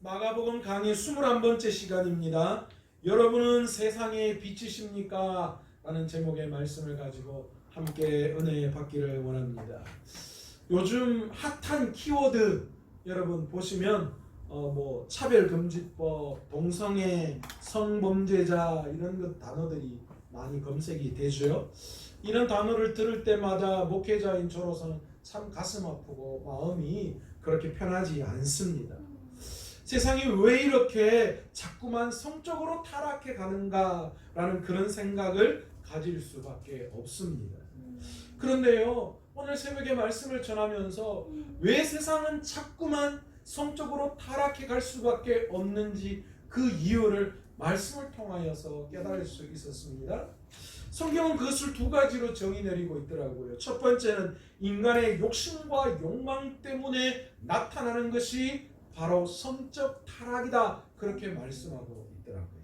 마가복음 강의 21번째 시간입니다. 여러분은 세상의 빛이십니까? 라는 제목의 말씀을 가지고 함께 은혜 받기를 원합니다. 요즘 핫한 키워드 여러분 보시면 차별금지법, 동성애, 성범죄자 이런 것 단어들이 많이 검색이 되죠. 이런 단어를 들을 때마다 목회자인 저로서는 참 가슴 아프고 마음이 그렇게 편하지 않습니다. 세상이 왜 이렇게 자꾸만 성적으로 타락해 가는가라는 그런 생각을 가질 수밖에 없습니다. 그런데요, 오늘 새벽에 말씀을 전하면서 왜 세상은 자꾸만 성적으로 타락해 갈 수밖에 없는지 그 이유를 말씀을 통하여서 깨달을 수 있었습니다. 성경은 그것을 두 가지로 정의 내리고 있더라고요. 첫 번째는 인간의 욕심과 욕망 때문에 나타나는 것이 바로 성적 타락이다, 그렇게 말씀하고 있더라고요.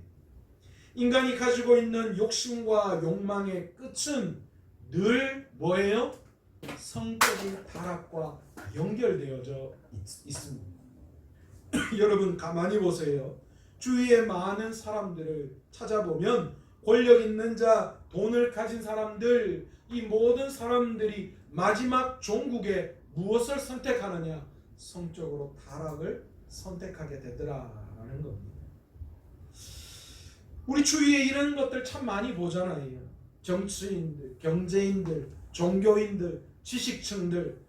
인간이 가지고 있는 욕심과 욕망의 끝은 늘 뭐예요? 성적인 타락과 연결되어져 있습니다. 여러분 가만히 보세요. 주위의 많은 사람들을 찾아보면 권력 있는 자, 돈을 가진 사람들, 이 모든 사람들이 마지막 종국에 무엇을 선택하느냐? 성적으로 타락을 선택하게 되더라라는 겁니다. 우리 주위에 이런 것들 참 많이 보잖아요. 정치인들, 경제인들, 종교인들, 지식층들,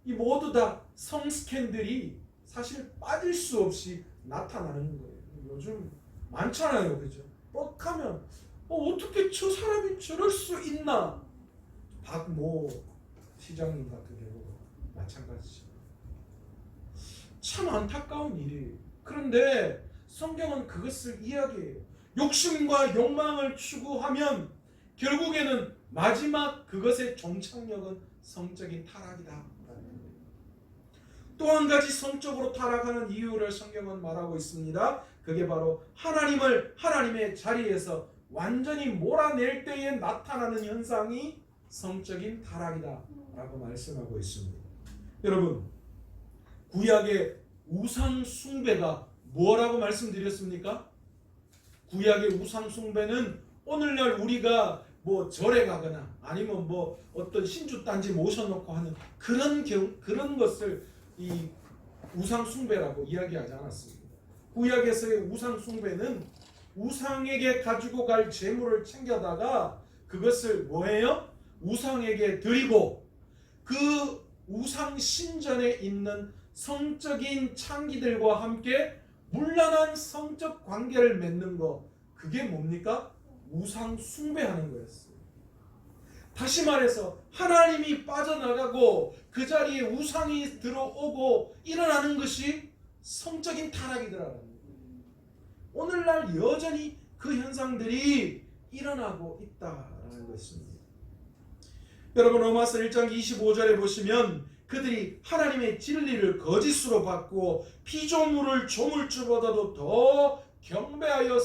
이 모두 다 성 스캔들이 사실 빠질 수 없이 나타나는 거예요. 요즘 많잖아요, 그죠? 뻑하면 어떻게 저 사람이 저럴 수 있나? 박모 시장님 같은 경우도 마찬가지죠. 참 안타까운 일이에요. 그런데 성경은 그것을 이야기해요. 욕심과 욕망을 추구하면 결국에는 마지막 그것의 종착역은 성적인 타락이다. 또 한 가지 성적으로 타락하는 이유를 성경은 말하고 있습니다. 그게 바로 하나님을 하나님의 자리에서 완전히 몰아낼 때에 나타나는 현상이 성적인 타락이다 라고 말씀하고 있습니다. 여러분, 구약의 우상 숭배가 뭐라고 말씀드렸습니까? 구약의 우상 숭배는 오늘날 우리가 절에 가거나 아니면 어떤 신주단지 모셔놓고 하는 그런 것을 이 우상 숭배라고 이야기하지 않았습니다. 구약에서의 우상 숭배는 우상에게 가지고 갈 재물을 챙겨다가 그것을 뭐예요? 우상에게 드리고 그 우상 신전에 있는 성적인 창기들과 함께 문란한 성적 관계를 맺는 거, 그게 뭡니까? 우상 숭배하는 거였어요. 다시 말해서 하나님이 빠져나가고 그 자리에 우상이 들어오고 일어나는 것이 성적인 타락이더라고요. 오늘날 여전히 그 현상들이 일어나고 있다는 것입니다. 여러분, 로마서 1장 25절에 보시면 그들이 하나님의 진리를 거짓으로 바꾸어 피조물을 조물주보다도 더 경배하여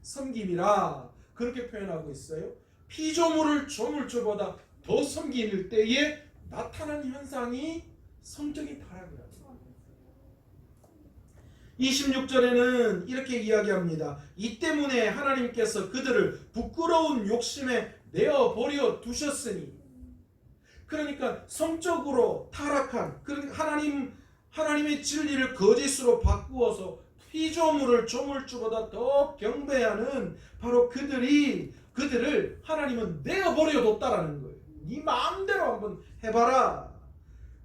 섬김이라 그렇게 표현하고 있어요. 피조물을 조물주보다 더 섬길 때에 나타나는 현상이 성적인 타락이라고. 26절에는 이렇게 이야기합니다. 이 때문에 하나님께서 그들을 부끄러운 욕심에 내어버려 두셨으니, 그러니까 성적으로 타락한, 하나님의 진리를 거짓으로 바꾸어서 피조물을 조물주보다 더 경배하는 바로 그들을 하나님은 내어버려 뒀다라는 거예요. 네 마음대로 한번 해봐라.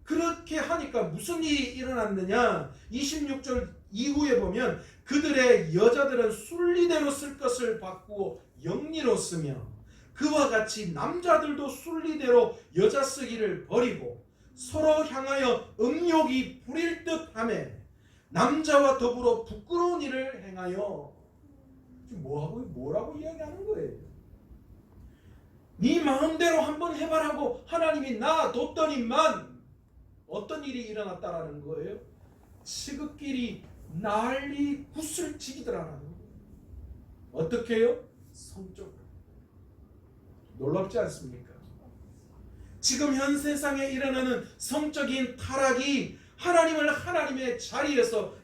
그렇게 하니까 무슨 일이 일어났느냐? 26절 이후에 보면 그들의 여자들은 순리대로 쓸 것을 바꾸어 영리로 쓰며 그와 같이 남자들도 순리대로 여자 쓰기를 버리고 서로 향하여 음욕이 부릴 듯하며 남자와 더불어 부끄러운 일을 행하여. 지금 뭐라고 이야기하는 거예요? 네 마음대로 한번 해봐라고 하나님이 놔뒀더니만 어떤 일이 일어났다라는 거예요? 시극끼리 난리 구슬치기더라는 거예요. 어떻게 해요? 성적으로. 놀랍지 않습니까? 지금 현 세상에 일어나는 성적인 타락이 하나님을 하나님의 자리에서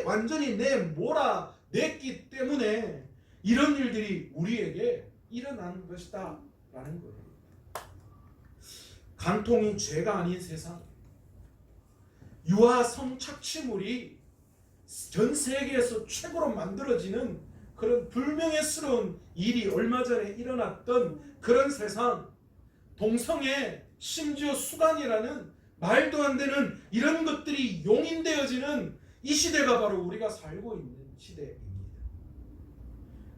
완전히 몰아냈기 때문에 이런 일들이 우리에게 일어난 것이다 라는 거예요. 간통이 죄가 아닌 세상, 유아 성착취물이 전 세계에서 최고로 만들어지는 그런 불명예스러운 일이 얼마 전에 일어났던 그런 세상, 동성애, 심지어 수간이라는 말도 안 되는 이런 것들이 용인되어지는 이 시대가 바로 우리가 살고 있는 시대입니다.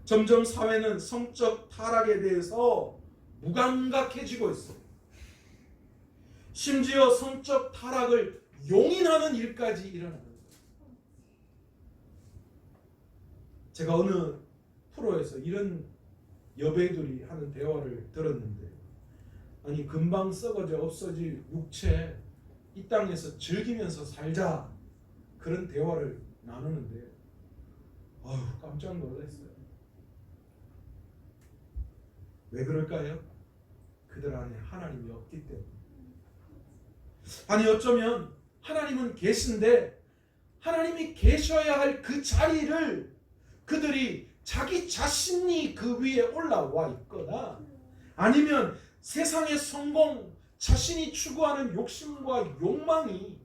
점점 사회는 성적 타락에 대해서 무감각해지고 있어요. 심지어 성적 타락을 용인하는 일까지 일어나는 거예요. 제가 어느 프로에서 이런 여배우들이 하는 대화를 들었는데, 아니 금방 썩어져 없어질 육체 이 땅에서 즐기면서 살자, 그런 대화를 나누는데 깜짝 놀랐어요. 왜 그럴까요? 그들 안에 하나님이 없기 때문에. 아니 어쩌면 하나님은 계신데 하나님이 계셔야 할 그 자리를 그들이 자기 자신이 그 위에 올라와 있거나, 아니면 세상의 성공, 자신이 추구하는 욕심과 욕망이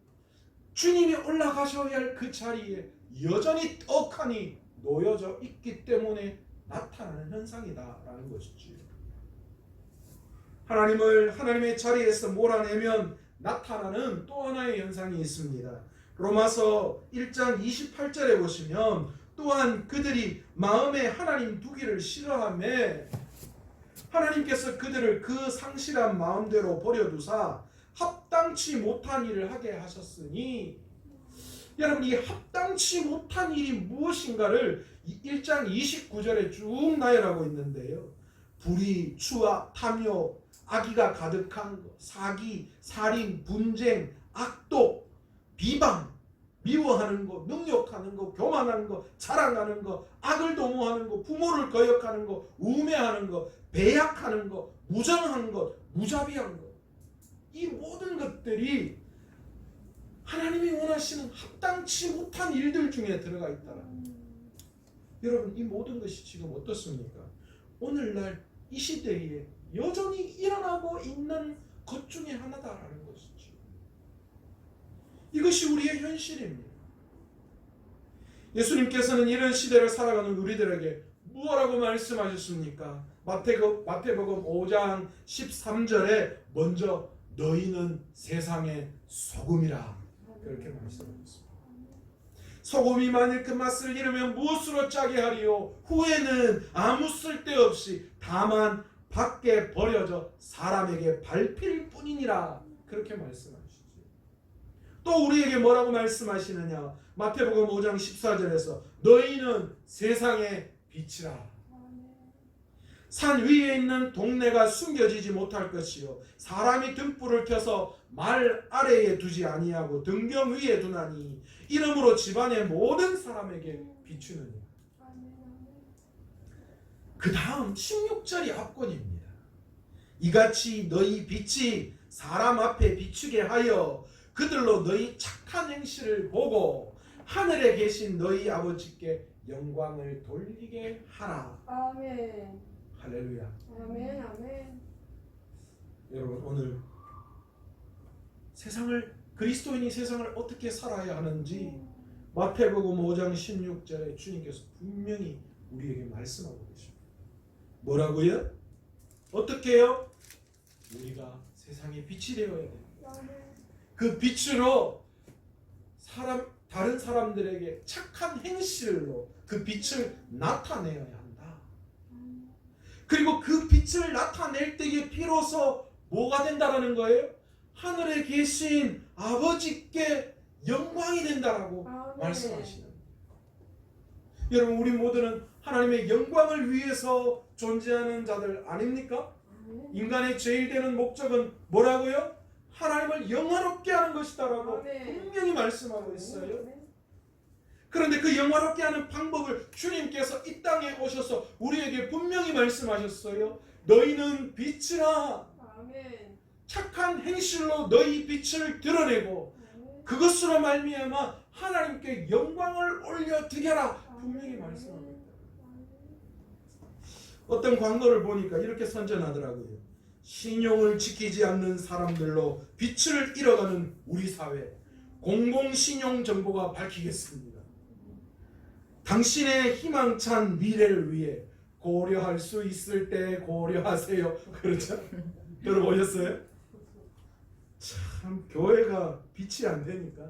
주님이 올라가셔야 할 그 자리에 여전히 떡하니 놓여져 있기 때문에 나타나는 현상이다라는 것이지. 하나님을 하나님의 자리에서 몰아내면 나타나는 또 하나의 현상이 있습니다. 로마서 1장 28절에 보시면, 또한 그들이 마음에 하나님 두기를 싫어하며 하나님께서 그들을 그 상실한 마음대로 버려두사 합당치 못한 일을 하게 하셨으니, 여러분 이 합당치 못한 일이 무엇인가를 1장 29절에 쭉 나열하고 있는데요. 불의, 추악, 탐욕, 악의가 가득한 것, 사기, 살인, 분쟁, 악독, 비방, 미워하는 것, 능욕하는 것, 교만하는 것, 자랑하는 것, 악을 도모하는 것, 부모를 거역하는 것, 우매하는 것, 배약하는 것, 무정한 것, 무자비한 것, 이 모든 것들이 하나님이 원하시는 합당치 못한 일들 중에 들어가 있다라는 거예요. 여러분 이 모든 것이 지금 어떻습니까? 오늘날 이 시대에 여전히 일어나고 있는 것 중에 하나다라는 것이죠. 이것이 우리의 현실입니다. 예수님께서는 이런 시대를 살아가는 우리들에게 무엇라고 말씀하셨습니까? 마태복음 5장 13절에 먼저 너희는 세상의 소금이라 그렇게 말씀하셨습니다. 소금이 만일 그 맛을 잃으면 무엇으로 짜게 하리요? 후에는 아무 쓸데없이 다만 밖에 버려져 사람에게 밟힐 뿐이니라 그렇게 말씀하시죠. 또 우리에게 뭐라고 말씀하시느냐? 마태복음 5장 14절에서 너희는 세상의 빛이라. 산 위에 있는 동네가 숨겨지지 못할 것이요 사람이 등불을 켜서 말 아래에 두지 아니하고 등경 위에 두나니 이러므로 집안의 모든 사람에게 비추느니라. 그 다음 16절이 압권입니다. 이같이 너희 빛이 사람 앞에 비추게 하여 그들로 너희 착한 행실을 보고 하늘에 계신 너희 아버지께 영광을 돌리게 하라. 아멘. 할렐루야. 아멘. 아멘. 여러분 오늘 그리스도인이 세상을 어떻게 살아야 하는지 마태복음 5장 16절에 주님께서 분명히 우리에게 말씀하고 계십니다. 뭐라고요? 어떻게 해요? 우리가 세상의 빛이 되어야 됩니다. 그 빛으로 다른 사람들에게 착한 행실로 그 빛을 나타내어야 한다. 그리고 그 빛을 나타낼 때에 비로소 뭐가 된다라는 거예요? 하늘에 계신 아버지께 영광이 된다라고 말씀하시는 거예요. 여러분 우리 모두는 하나님의 영광을 위해서 존재하는 자들 아닙니까? 인간의 제일 되는 목적은 뭐라고요? 하나님을 영화롭게 하는 것이다라고 분명히 말씀하고 있어요. 그런데 그 영화롭게 하는 방법을 주님께서 이 땅에 오셔서 우리에게 분명히 말씀하셨어요. 너희는 빛이라. 착한 행실로 너희 빛을 드러내고 그것으로 말미암아 하나님께 영광을 올려드려라 분명히 말씀합니다. 어떤 광고를 보니까 이렇게 선전하더라고요. 신용을 지키지 않는 사람들로 빛을 잃어가는 우리 사회, 공공신용 정보가 밝히겠습니다. 당신의 희망찬 미래를 위해 고려할 수 있을 때 고려하세요. 그렇죠? 들어보셨어요? 참 교회가 빛이 안 되니까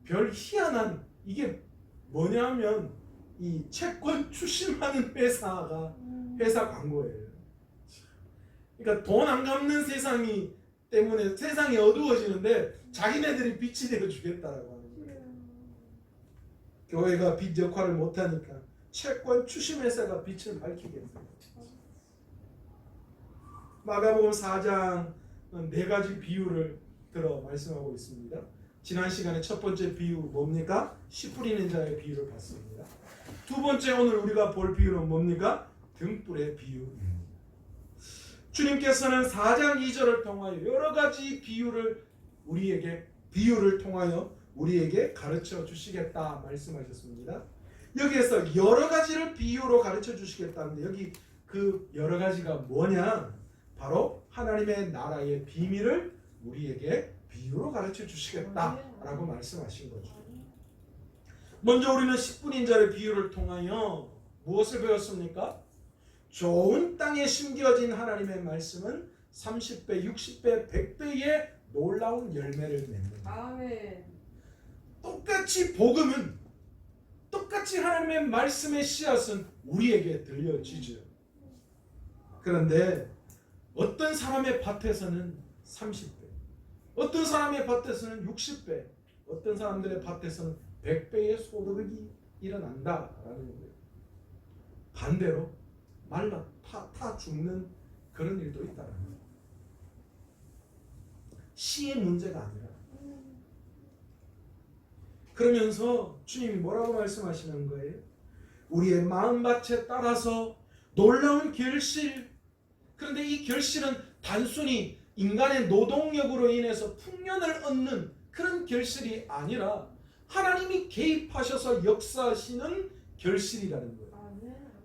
별 희한한 이게 뭐냐면 이 채권 추심하는 회사 광고예요. 그러니까 돈 안 갚는 세상이 때문에 세상이 어두워지는데 자기네들이 빛이 되어 주겠다라고 하는 거예요. 교회가 빛 역할을 못하니까 채권 추심 회사가 빛을 밝히겠어요. 마가복음 4장 네 가지 비유를 들어 말씀하고 있습니다. 지난 시간에 첫 번째 비유 뭡니까? 씨 뿌리는 자의 비유를 봤습니다. 두 번째 오늘 우리가 볼 비유는 뭡니까? 등불의 비유입니다. 주님께서는 4장 2절을 통하여 여러 가지 비유를 통하여 우리에게 가르쳐 주시겠다 말씀하셨습니다. 여기에서 여러 가지를 비유로 가르쳐 주시겠다는데 여기 그 여러 가지가 뭐냐? 바로 하나님의 나라의 비밀을 우리에게 비유로 가르쳐 주시겠다라고 말씀하신 거죠. 먼저 우리는 10분인자의 비유를 통하여 무엇을 배웠습니까? 좋은 땅에 심겨진 하나님의 말씀은 30배, 60배, 100배의 놀라운 열매를 맺는다. 아멘. 똑같이 복음은 똑같이 하나님의 말씀의 씨앗은 우리에게 들려지죠. 그런데 어떤 사람의 밭에서는 30배, 어떤 사람의 밭에서는 60배, 어떤 사람들의 밭에서는 100배의 소득이 일어난다라는 거예요. 반대로 말라 타 죽는 그런 일도 있다라는 거예요. 씨의 문제가 아니라. 그러면서 주님이 뭐라고 말씀하시는 거예요? 우리의 마음밭에 따라서 놀라운 결실. 그런데 이 결실은 단순히 인간의 노동력으로 인해서 풍년을 얻는 그런 결실이 아니라 하나님이 개입하셔서 역사하시는 결실이라는 거예요.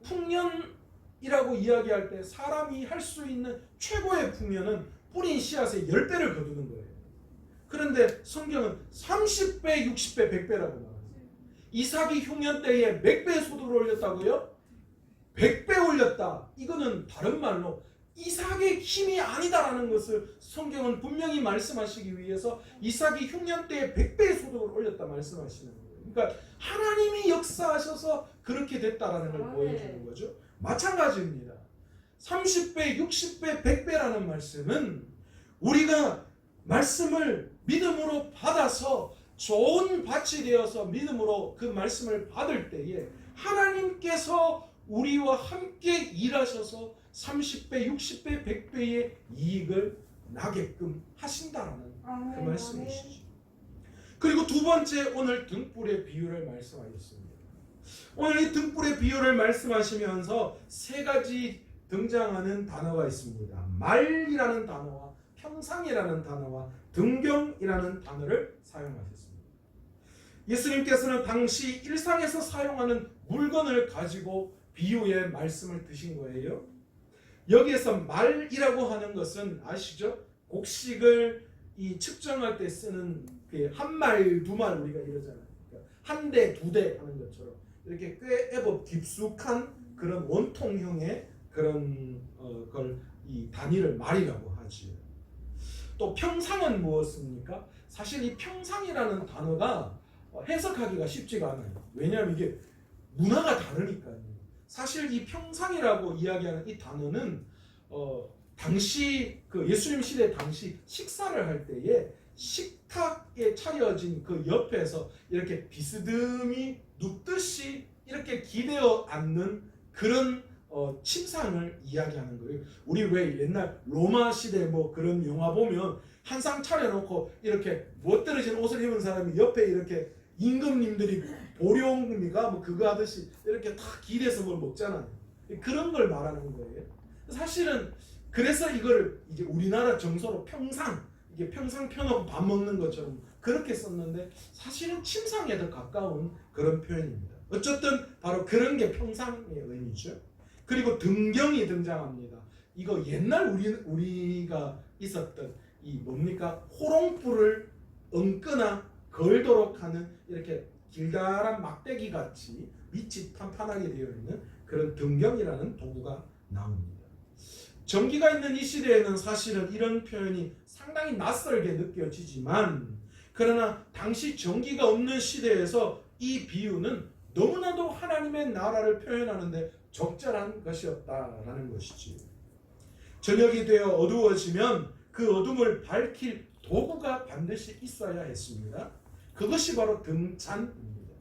풍년이라고 이야기할 때 사람이 할 수 있는 최고의 풍년은 뿌린 씨앗의 10배를 거두는 거예요. 그런데 성경은 30배, 60배, 100배라고 말합니다. 이삭이 흉년 때에 몇 배의 소득을 올렸다고요? 100배 올렸다. 이거는 다른 말로 이삭의 힘이 아니다라는 것을 성경은 분명히 말씀하시기 위해서 이삭이 흉년 때에 100배의 소득을 올렸다 말씀하시는 거예요. 그러니까 하나님이 역사하셔서 그렇게 됐다라는 걸 보여주는 거죠. 마찬가지입니다. 30배, 60배, 100배라는 말씀은 우리가 말씀을 믿음으로 받아서 좋은 밭이 되어서 믿음으로 그 말씀을 받을 때에 하나님께서 우리와 함께 일하셔서 30배, 60배, 100배의 이익을 나게끔 하신다라는 그 말씀이시죠. 그리고 두 번째 오늘 등불의 비유를 말씀하셨습니다. 오늘 이 등불의 비유를 말씀하시면서 세 가지 등장하는 단어가 있습니다. 말이라는 단어와 평상이라는 단어와 등경이라는 단어를 사용하셨습니다. 예수님께서는 당시 일상에서 사용하는 물건을 가지고 비유의 말씀을 드신 거예요. 여기에서 말이라고 하는 것은 아시죠? 곡식을 측정할 때 쓰는 한 말, 두 말 우리가 이러잖아요. 그러니까 한 대, 두 대 하는 것처럼 이렇게 꽤 애법 깊숙한 그런 원통형의 그런 걸 이 단위를 말이라고 하지. 또 평상은 무엇입니까? 사실 이 평상이라는 단어가 해석하기가 쉽지가 않아요. 왜냐하면 이게 문화가 다르니까요. 사실 이 평상이라고 이야기하는 이 단어는 당시 그 예수님 시대 당시 식사를 할 때에 식탁에 차려진 그 옆에서 이렇게 비스듬히 눕듯이 이렇게 기대어 앉는 그런 침상을 이야기하는 거예요. 우리 왜 옛날 로마 시대 뭐 그런 영화 보면 한 상 차려놓고 이렇게 멋들어진 옷을 입은 사람이 옆에 이렇게 임금님들이 보령입니까? 뭐 그거 하듯이 이렇게 다 기대서 뭘 먹잖아요. 그런 걸 말하는 거예요. 사실은 그래서 이걸 이제 우리나라 정서로 평상, 이게 평상 펴놓고 밥 먹는 것처럼 그렇게 썼는데 사실은 침상에 더 가까운 그런 표현입니다. 어쨌든 바로 그런 게 평상의 의미죠. 그리고 등경이 등장합니다. 이거 옛날 우리가 있었던 이 뭡니까? 호롱불을 얹거나 걸도록 하는 이렇게 길다란 막대기 같이 밑이 판판하게 되어 있는 그런 등경이라는 도구가 나옵니다. 전기가 있는 이 시대에는 사실은 이런 표현이 상당히 낯설게 느껴지지만, 그러나 당시 전기가 없는 시대에서 이 비유는 너무나도 하나님의 나라를 표현하는데 적절한 것이었다라는 것이지. 저녁이 되어 어두워지면 그 어둠을 밝힐 도구가 반드시 있어야 했습니다. 그것이 바로 등잔입니다.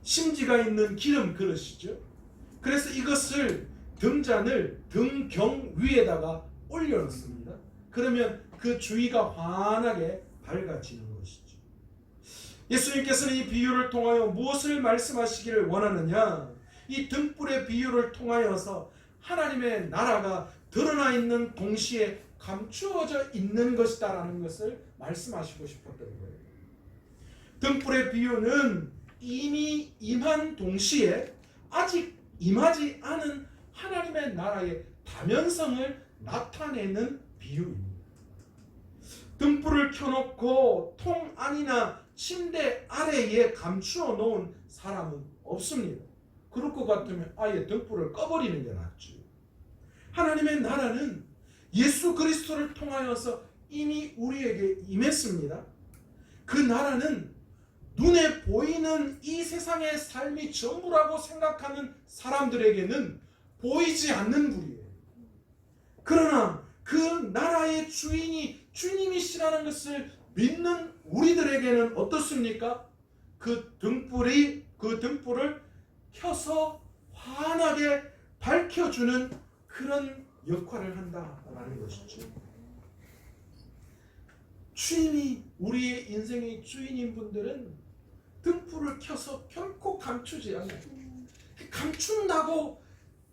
심지가 있는 기름 그릇이죠. 그래서 이것을 등잔을 등경 위에다가 올려놓습니다. 그러면 그 주위가 환하게 밝아지는 것이죠. 예수님께서는 이 비유를 통하여 무엇을 말씀하시기를 원하느냐? 이 등불의 비유를 통하여서 하나님의 나라가 드러나 있는 동시에 감추어져 있는 것이다라는 것을 말씀하시고 싶었던 거예요. 등불의 비유는 이미 임한 동시에 아직 임하지 않은 하나님의 나라의 다면성을 나타내는 비유입니다. 등불을 켜놓고 통 안이나 침대 아래에 감추어 놓은 사람은 없습니다. 그럴 것 같으면 아예 등불을 꺼버리는 게 낫죠. 하나님의 나라는 예수 그리스도를 통하여서 이미 우리에게 임했습니다. 그 나라는 눈에 보이는 이 세상의 삶이 전부라고 생각하는 사람들에게는 보이지 않는 불이에요. 그러나 그 나라의 주인이 주님이시라는 것을 믿는 우리들에게는 어떻습니까? 그 등불을 켜서 환하게 밝혀주는 그런 역할을 한다라는 것이죠. 주인이 우리의 인생의 주인인 분들은 등불을 켜서 결코 감추지 않아요. 감춘다고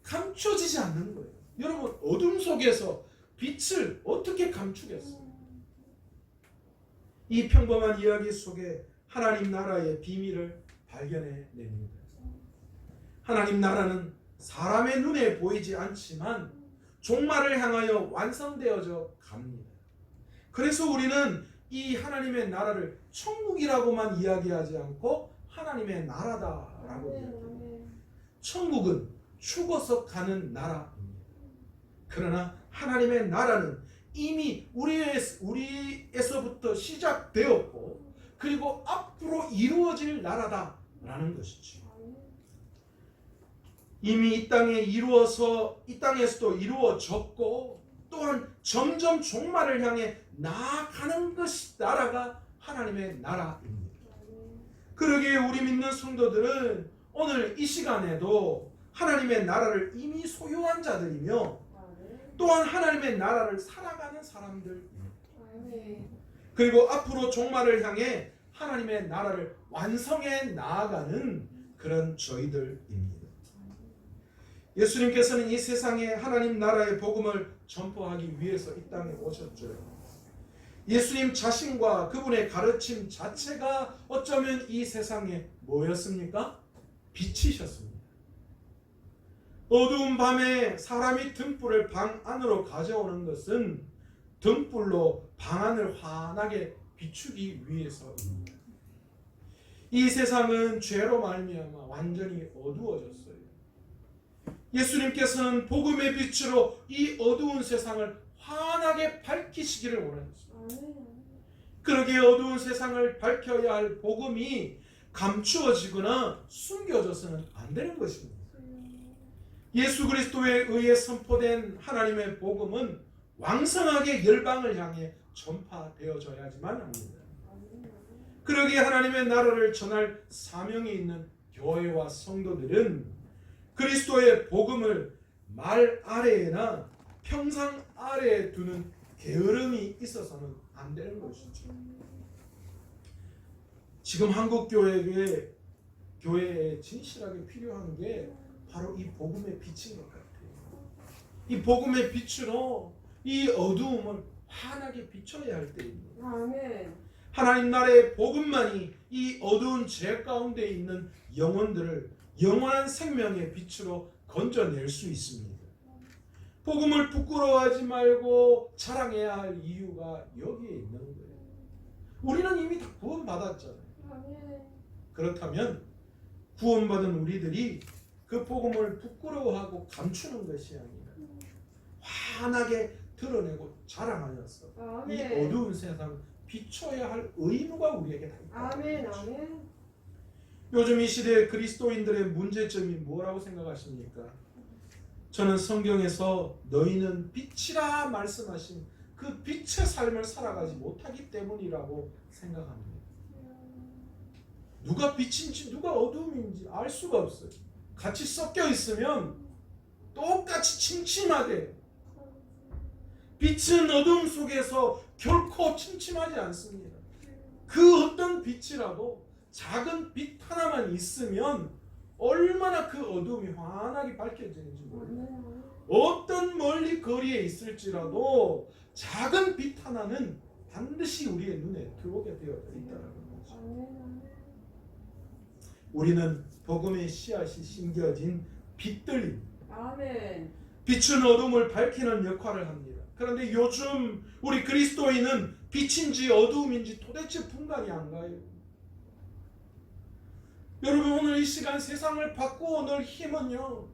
감춰지지 않는 거예요. 여러분, 어둠 속에서 빛을 어떻게 감추겠어요? 이 평범한 이야기 속에 하나님 나라의 비밀을 발견해 냅니다. 하나님 나라는 사람의 눈에 보이지 않지만 종말을 향하여 완성되어져 갑니다. 그래서 우리는 이 하나님의 나라를 천국이라고만 이야기하지 않고 하나님의 나라다라고 이야기합니다. 천국은 죽어서 가는 나라입니다. 그러나 하나님의 나라는 이미 우리에서부터 시작되었고 그리고 앞으로 이루어질 나라다라는 것이죠. 이미 이 땅에서도 이루어졌고 또한 점점 종말을 향해 나아가는 것이 나라가 하나님의 나라입니다. 그러기에 우리 믿는 성도들은 오늘 이 시간에도 하나님의 나라를 이미 소유한 자들이며 또한 하나님의 나라를 살아가는 사람들입니다. 그리고 앞으로 종말을 향해 하나님의 나라를 완성해 나아가는 그런 저희들입니다. 예수님께서는 이 세상에 하나님 나라의 복음을 전포하기 위해서 이 땅에 오셨죠. 예수님 자신과 그분의 가르침 자체가 어쩌면 이 세상에 뭐였습니까? 빛이셨습니다. 어두운 밤에 사람이 등불을 방 안으로 가져오는 것은 등불로 방 안을 환하게 비추기 위해서입니다. 이 세상은 죄로 말미암아 완전히 어두워졌어요. 예수님께서는 복음의 빛으로 이 어두운 세상을 환하게 밝히시기를 원하셨습니다. 그러기에 어두운 세상을 밝혀야 할 복음이 감추어지거나 숨겨져서는 안 되는 것입니다. 예수 그리스도에 의해 선포된 하나님의 복음은 왕성하게 열방을 향해 전파되어져야지만 합니다. 그러기에 하나님의 나라를 전할 사명이 있는 교회와 성도들은 그리스도의 복음을 말 아래에나 평상 아래에 두는 게으름이 있어서는 안 되는 것이죠. 지금 한국 교회에 진실하게 필요한 게 바로 이 복음의 빛인 것 같아요. 이 복음의 빛으로 이 어두움을 환하게 비춰야 할 때입니다. 아멘. 하나님 나라의 복음만이 이 어두운 죄 가운데 있는 영혼들을 영원한 생명의 빛으로 건져낼 수 있습니다. 복음을 부끄러워하지 말고 자랑해야 할 이유가 여기에 있는 거예요. 우리는 이미 다 구원받았잖아요. 아멘. 그렇다면 구원받은 우리들이 그 복음을 부끄러워하고 감추는 것이 아니라 환하게 드러내고 자랑하여서 이 아멘. 어두운 세상 비춰야 할 의무가 우리에게 다 있다. 아멘. 아멘. 요즘 이 시대의 그리스도인들의 문제점이 뭐라고 생각하십니까? 저는 성경에서 너희는 빛이라 말씀하신 그 빛의 삶을 살아가지 못하기 때문이라고 생각합니다. 누가 빛인지 누가 어둠인지 알 수가 없어요. 같이 섞여 있으면 똑같이 침침하게, 빛은 어둠 속에서 결코 침침하지 않습니다. 그 어떤 빛이라도 작은 빛 하나만 있으면 얼마나 그 어둠이 환하게 밝혀지는지 모릅니다. 어떤 멀리 거리에 있을지라도 작은 빛 하나는 반드시 우리의 눈에 들어오게 되어져 있다는 거죠. 우리는 복음의 씨앗이 심겨진 빛들입니다. 아멘. 빛은 어둠을 밝히는 역할을 합니다. 그런데 요즘 우리 그리스도인은 빛인지 어두움인지 도대체 분간이 안 가요. 여러분, 오늘 이 시간 세상을 바꾸어 놓을 힘은요,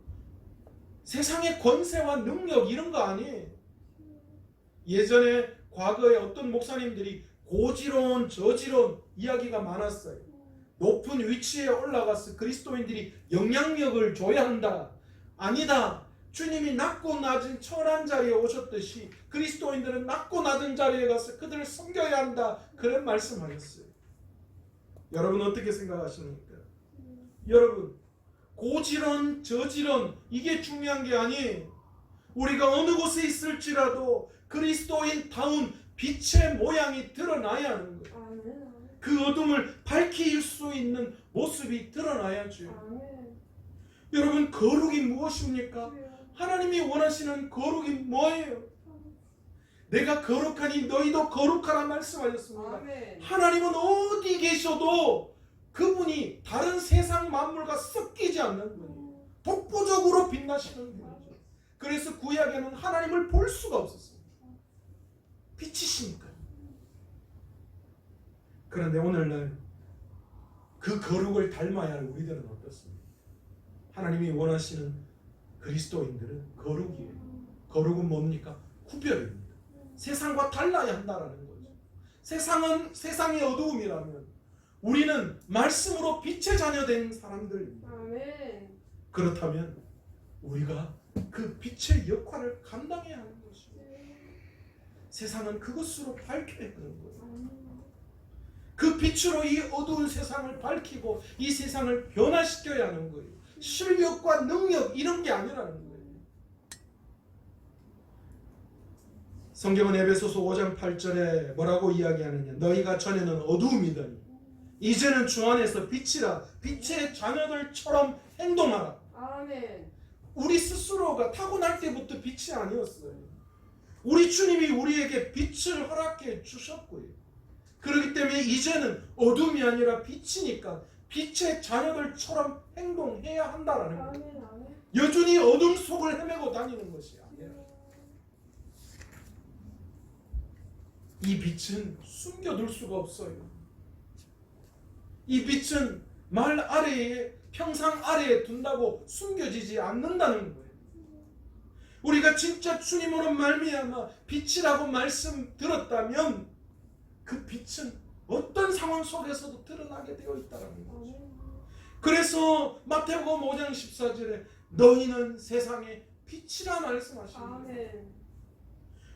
세상의 권세와 능력 이런 거 아니에요. 예전에 과거에 어떤 목사님들이 고지론 저지론 이야기가 많았어요. 높은 위치에 올라가서 그리스도인들이 영향력을 줘야 한다. 아니다. 주님이 낮고 낮은 천한 자리에 오셨듯이 그리스도인들은 낮고 낮은 자리에 가서 그들을 섬겨야 한다. 그런 말씀하셨어요. 여러분 어떻게 생각하십니까? 여러분, 고지론 저지론 이게 중요한 게 아니에요. 우리가 어느 곳에 있을지라도 그리스도인다운 빛의 모양이 드러나야 하는 거예요. 아멘. 그 어둠을 밝힐 수 있는 모습이 드러나야죠. 아멘. 여러분, 거룩이 무엇입니까? 하나님이 원하시는 거룩이 뭐예요? 내가 거룩하니 너희도 거룩하라 말씀하셨습니다. 아멘. 하나님은 어디 계셔도 그분이 다른 세상 만물과 섞이지 않는 분이에요. 독보적으로 빛나시는 분이죠. 그래서 구약에는 하나님을 볼 수가 없었어요. 빛이시니까. 그런데 오늘날 그 거룩을 닮아야 할 우리들은 어떻습니까? 하나님이 원하시는 그리스도인들은 거룩이에요. 거룩은 뭡니까? 구별입니다. 세상과 달라야 한다라는 거죠. 세상은 세상의 어두움이라면 우리는 말씀으로 빛의 자녀된 사람들입니다. 아멘. 그렇다면 우리가 그 빛의 역할을 감당해야 하는 것이고 세상은 그것으로 밝혀야 하는 거예요. 그 빛으로 이 어두운 세상을 밝히고 이 세상을 변화시켜야 하는 거예요. 실력과 능력 이런 게 아니라는 거예요. 성경은 에베소서 5장 8절에 뭐라고 이야기하느냐? 너희가 전에는 어두움이더니 이제는 주 안에서 빛이라 빛의 자녀들처럼 행동하라. 아멘. 우리 스스로가 타고날 때부터 빛이 아니었어요. 우리 주님이 우리에게 빛을 허락해 주셨고요. 그렇기 때문에 이제는 어둠이 아니라 빛이니까 빛의 자녀들처럼 행동해야 한다라는 거예요. 아멘. 아멘. 여전히 어둠 속을 헤매고 다니는 것이 아니라 이 빛은 숨겨둘 수가 없어요. 이 빛은 말 아래에 평상 아래에 둔다고 숨겨지지 않는다는 거예요. 우리가 진짜 주님으로 말미암아 빛이라고 말씀 들었다면 그 빛은 어떤 상황 속에서도 드러나게 되어 있다는 거죠. 그래서 마태복음 5장 14절에 너희는 세상의 빛이라 말씀하십니다. 아멘.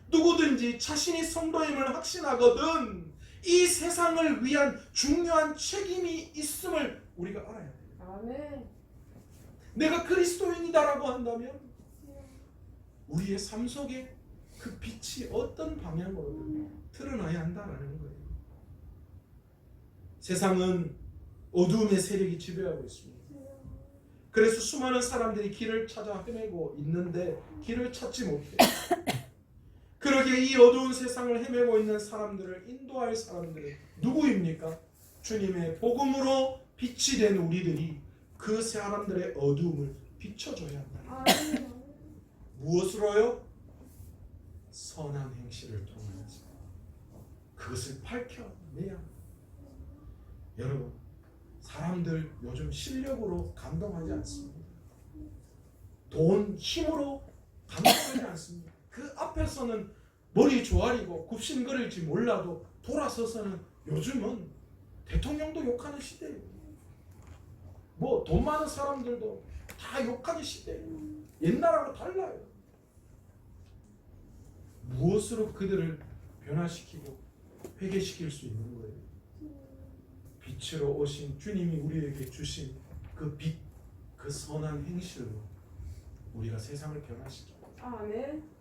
누구든지 자신이 성도임을 확신하거든 이 세상을 위한 중요한 책임이 있음을 우리가 알아야 돼요. 아멘. 내가 그리스도인이다라고 한다면 우리의 삶 속에 그 빛이 어떤 방향으로든 드러나야 한다라는 거예요. 세상은 어두움의 세력이 지배하고 있습니다. 그래서 수많은 사람들이 길을 찾아 헤매고 있는데 길을 찾지 못해요. 그러기 만약에 이 어두운 세상을 헤매고 있는 사람들을 인도할 사람들은 누구입니까? 주님의 복음으로 빛이 된 우리들이 그 사람들의 어두움을 비춰줘야 한다. 아멘. 무엇으로요? 선한 행실을 통해서 그것을 밝혀내야 합니다. 여러분, 사람들 요즘 실력으로 감동하지 않습니다. 돈, 힘으로 감동하지 않습니다. 그 앞에서는 머리 조아리고 굽신거릴지 몰라도 돌아서서는 요즘은 대통령도 욕하는 시대예요. 뭐 돈 많은 사람들도 다 욕하는 시대예요. 옛날하고 달라요. 무엇으로 그들을 변화시키고 회개시킬 수 있는 거예요? 빛으로 오신 주님이 우리에게 주신 그 빛, 그 선한 행실로 우리가 세상을 변화시킵니다. 아멘.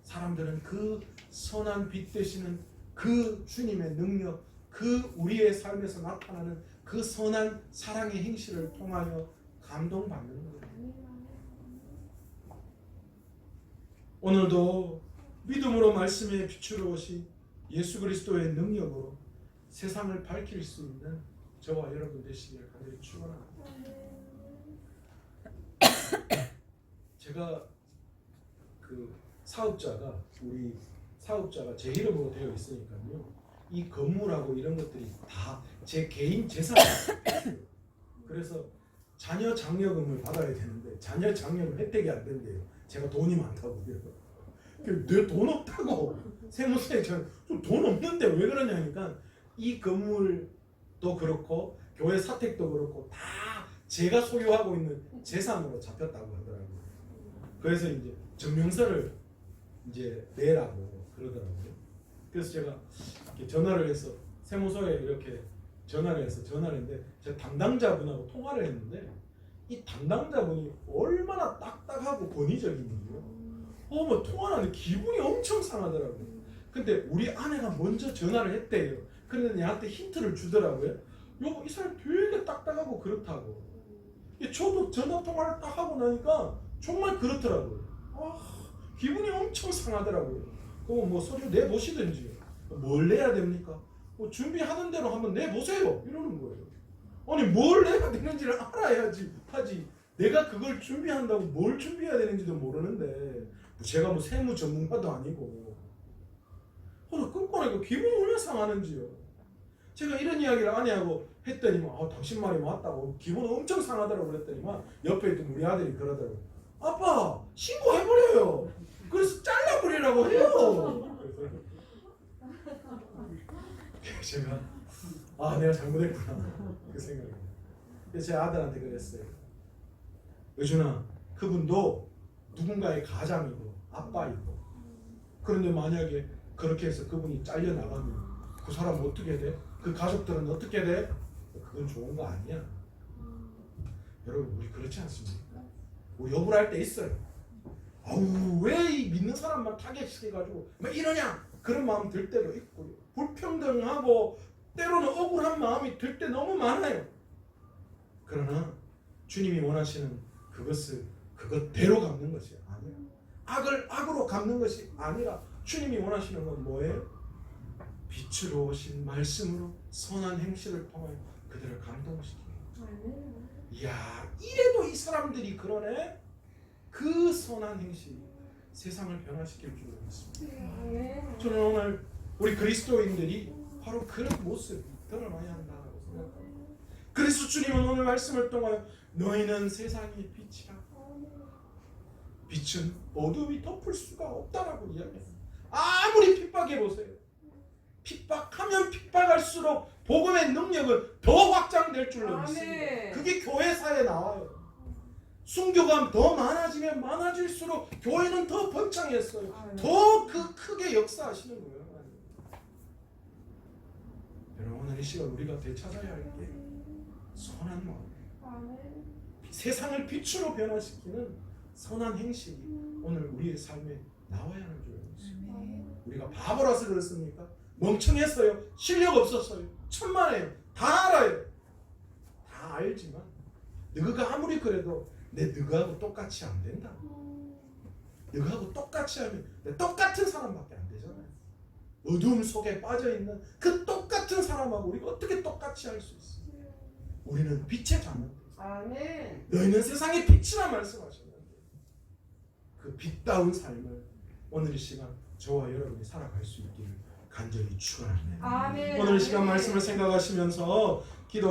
사람들은 그 선한 빛 되시는 그 주님의 능력, 그 우리의 삶에서 나타나는 그 선한 사랑의 행실을 통하여 감동받는 거예요. 오늘도 믿음으로 말씀에 빛으로 오신 예수 그리스도의 능력으로 세상을 밝힐 수 있는 저와 여러분 되시기를 간절히 축원합니다. 제가 그 사업자가 우리 사업자가 제 이름으로 되어 있으니까요. 이 건물하고 이런 것들이 다 제 개인 재산이에요. 그래서 자녀 장려금을 받아야 되는데 자녀 장려금 혜택이 안 된대요. 제가 돈이 많다고요. 내 돈 없다고 세무서에 좀 돈 없는데 왜 그러냐니까 이 건물도 그렇고 교회 사택도 그렇고 다 제가 소유하고 있는 재산으로 잡혔다고 하더라고요. 그래서 이제 증명서를 이제 내라고 그러더라고요. 그래서 제가 이렇게 전화를 해서 세무서에 이렇게 전화를 했는데 제 담당자분하고 통화를 했는데 이 담당자분이 얼마나 딱딱하고 권위적인지요. 뭐 통화를 하는데 기분이 엄청 상하더라고요. 근데 우리 아내가 먼저 전화를 했대요. 그런데 얘한테 힌트를 주더라고요. 여보, 이 사람 되게 딱딱하고 그렇다고. 저도 전화 통화를 딱 하고 나니까 정말 그렇더라고요. 기분이 엄청 상하더라고요. 그럼 뭐 서류 내보시든지 뭘 내야 됩니까? 뭐 준비하는 대로 한번 내보세요 이러는 거예요. 아니 뭘 내야 되는지를 알아야지 하지. 내가 그걸 준비한다고 뭘 준비해야 되는지도 모르는데 제가 뭐 세무 전문가도 아니고 끊고나니까 기분이 얼마나 상하는지요. 제가 이런 이야기를 아내하고 했더니만 당신 말이 맞다고 기분 엄청 상하더라고 그랬더니만 옆에 있던 우리 아들이 그러더라고. 아빠 신고해버려요. 그래서 잘라버리라고 해요. 제가 내가 잘못했구나 그 생각이. 그래서 제 아들한테 그랬어요. 여준아, 그분도 누군가의 가장이고 아빠이고 그런데 만약에 그렇게 해서 그분이 잘려나가면 그 사람 어떻게 돼? 그 가족들은 어떻게 돼? 그건 좋은 거 아니야. 여러분 우리 그렇지 않습니까? 우리 억울할 때 있어요. 왜 이 믿는 사람만 타겟시켜가지고 막 이러냐 그런 마음 들 때도 있고요. 불평등하고 때로는 억울한 마음이 들 때 너무 많아요. 그러나 주님이 원하시는 그것을 그것대로 갚는 것이 아니라 악을 악으로 갚는 것이 아니라 주님이 원하시는 건 뭐예요? 빛으로 오신 말씀으로 선한 행실을 통하여 그들을 감동시키는 거예요. 이야, 이래도 이 사람들이 그러네? 그 선한 행실이 세상을 변화시킬 줄로 믿습니다. 저는 오늘 우리 그리스도인들이 바로 그런 모습이 드러나야 한다고 생각합니다. 그래서 주님은 오늘 말씀을 통하여 너희는 세상의 빛이라. 빛은 어둠이 덮을 수가 없다라고 이야기합니다. 아무리 핍박해보세요. 핍박하면 핍박할수록 복음의 능력은 더 확장될 줄로 믿습니다. 그게 교회사에 나와요. 순교가 더 많아지면 많아질수록 교회는 더 번창했어요. 더 크게 역사하시는 거예요. 여러분 오늘 이 시간 우리가 되찾아야 할 게 선한 마음, 세상을 빛으로 변화시키는 선한 행실이 오늘 우리의 삶에 나와야 하는 줄 믿습니다. 우리가 바보라서 그렇습니까? 멍청했어요. 실력 없었어요. 천만에요. 다 알아요. 다 알지만 너가 아무리 그래도 내 너하고 똑같이 안 된다. 너하고 똑같이 하면 똑같은 사람밖에 안 되잖아요. 어둠 속에 빠져있는 그 똑같은 사람하고 우리가 어떻게 똑같이 할 수 있어요? 우리는 빛의 자녀들. 아멘. 너희는 세상의 빛이라 말씀하셨는데 그 빛다운 삶을 오늘 이 시간 저와 여러분이 살아갈 수 있기를 간절히 축원합니다. 아멘. 오늘 이 시간 아멘. 말씀을 생각하시면서 기도